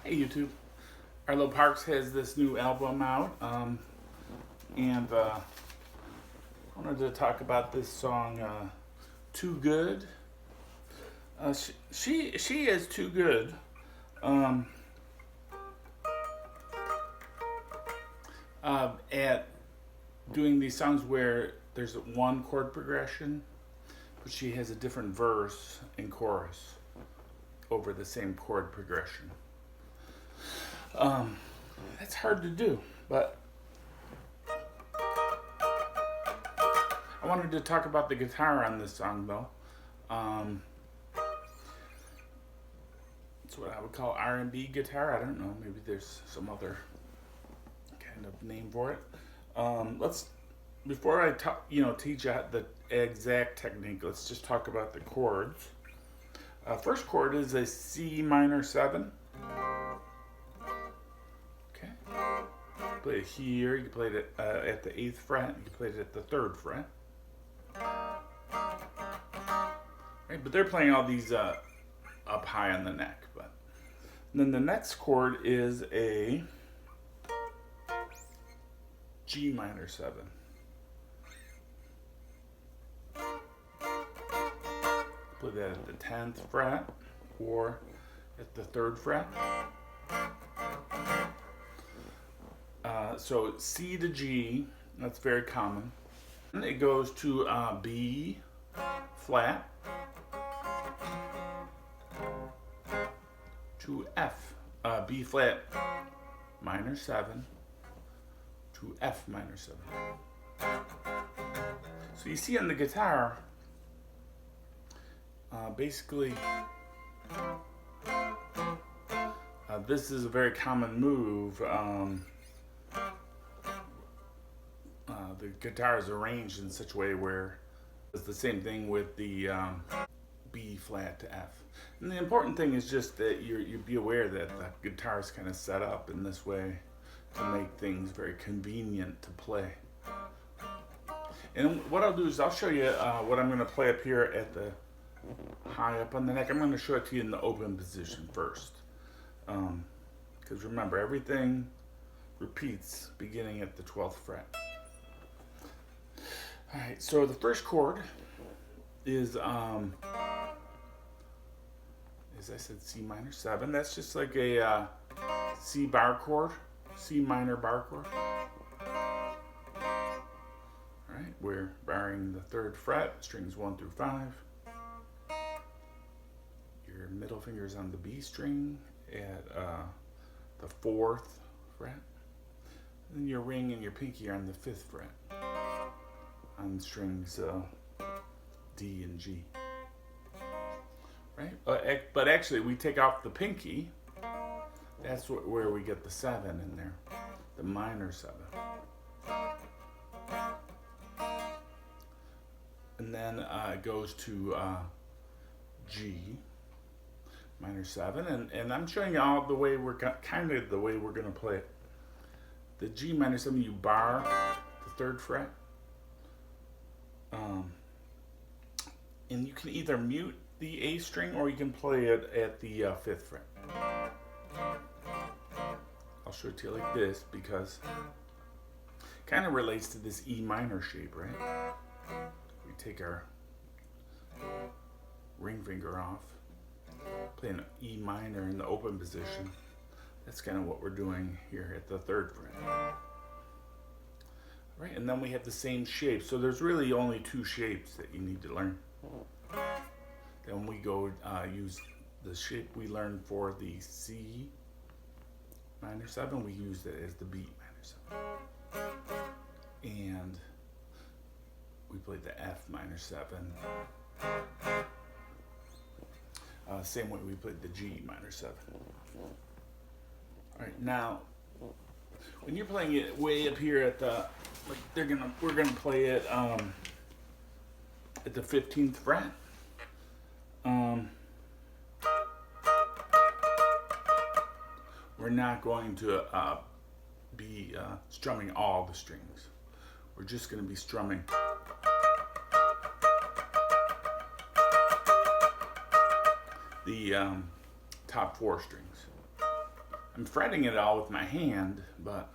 Hey YouTube, Arlo Parks has this new album out, and I wanted to talk about this song, "Too Good." She is too good um, at doing these songs where there's one chord progression, but she has a different verse and chorus over the same chord progression. That's hard to do, but I wanted to talk about the guitar on this song though. It's what I would call R&B guitar. I don't know, maybe there's some other kind of name for it. Let's before I teach you the exact technique, let's just talk about the chords. First chord is a C minor 7. Okay. Play it here. You can play it at the 8th fret. You can play it at the 3rd fret. Right, but they're playing all these up high on the neck. But then the next chord is a G minor 7. Play that at the 10th fret or at the 3rd fret. So C to G, that's very common. And it goes to B flat to F, B flat minor 7 to F minor 7. So you see on the guitar, basically, this is a very common move. The guitar is arranged in such a way where it's the same thing with the B flat to F. And the important thing is just that you be aware that the guitar is kind of set up in this way to make things very convenient to play. And what I'll do is I'll show you what I'm going to play up here at the high up on the neck. I'm going to show it to you in the open position first. Because remember, everything repeats beginning at the 12th fret. Alright, so the first chord is, as I said, C minor 7. That's just like a C bar chord, C minor bar chord. Alright, we're barring the 3rd fret, strings 1 through 5. Your middle finger is on the B string at the 4th fret. And then your ring and your pinky are on the 5th fret on strings D and G. Right? But actually, we take off the pinky. That's where we get the 7 in there, the minor 7. And then it goes to G minor 7, and I'm showing you all the way we're kind of the way we're going to play it. The G minor 7, you bar the 3rd fret, and you can either mute the A string or you can play it at the 5th fret. I'll show it to you like this because it kind of relates to this E minor shape, right? We take our ring finger off, play an E minor in the open position. That's kind of what we're doing here at the 3rd fret. Right, and then we have the same shape. So there's really only 2 shapes that you need to learn. Then we go use the shape we learned for the C minor 7. We use that as the B minor 7. And we played the F minor 7. Same way we played the G minor 7. Alright, now when you're playing it way up here at the, we're gonna play it at the 15th fret. We're not going to be strumming all the strings. We're just going to be strumming the top 4 strings. I'm fretting it all with my hand, but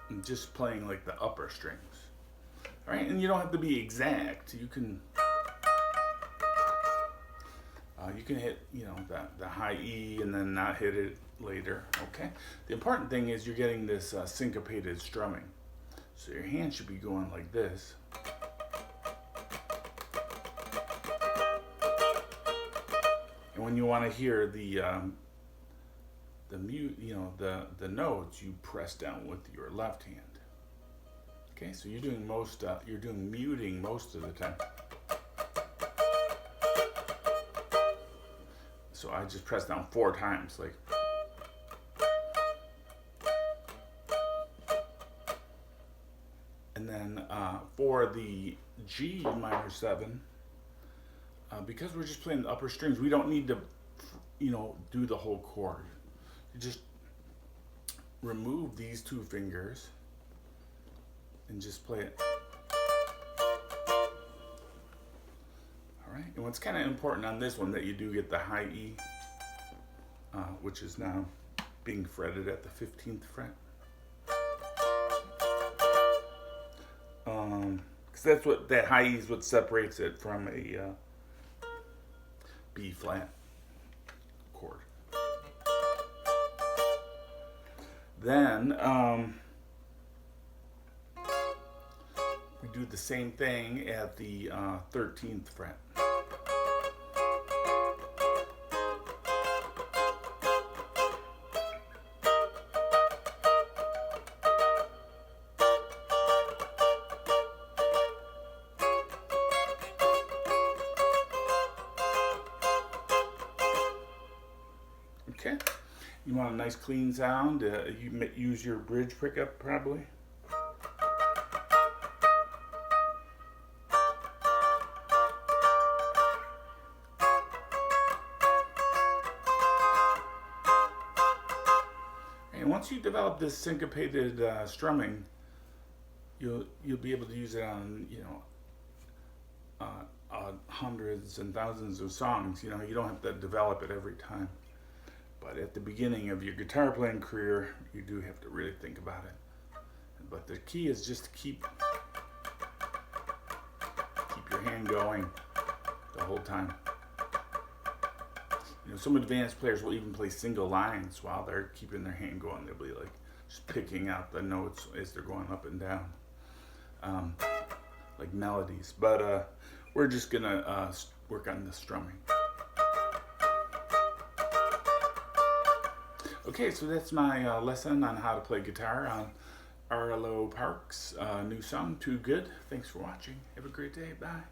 I'm just playing like the upper strings. All right, and you don't have to be exact. You can hit, you know, the high E and then not hit it later. Okay. The important thing is you're getting this syncopated strumming. So your hand should be going like this. And when you want to hear the notes, you press down with your left hand. Okay, so you're doing muting most of the time. So I just press down 4 times, like. And then for the G minor 7, because we're just playing the upper strings, we don't need to, you know, do the whole chord. You just remove these 2 fingers and just play it. All right, and what's kind of important on this one that you do get the high E, which is now being fretted at the 15th fret. Because that high E is what separates it from a B flat chord. Then we do the same thing at the 13th fret. Okay, you want a nice clean sound. You use your bridge pickup probably. And once you develop this syncopated strumming, you'll be able to use it on, you know, hundreds and thousands of songs. You know, you don't have to develop it every time. But at the beginning of your guitar playing career, you do have to really think about it. But the key is just to keep your hand going the whole time. You know, some advanced players will even play single lines while they're keeping their hand going. They'll be like just picking out the notes as they're going up and down, like melodies. But we're just gonna work on the strumming. Okay, so that's my lesson on how to play guitar on Arlo Parks' new song, Too Good. Thanks for watching. Have a great day. Bye.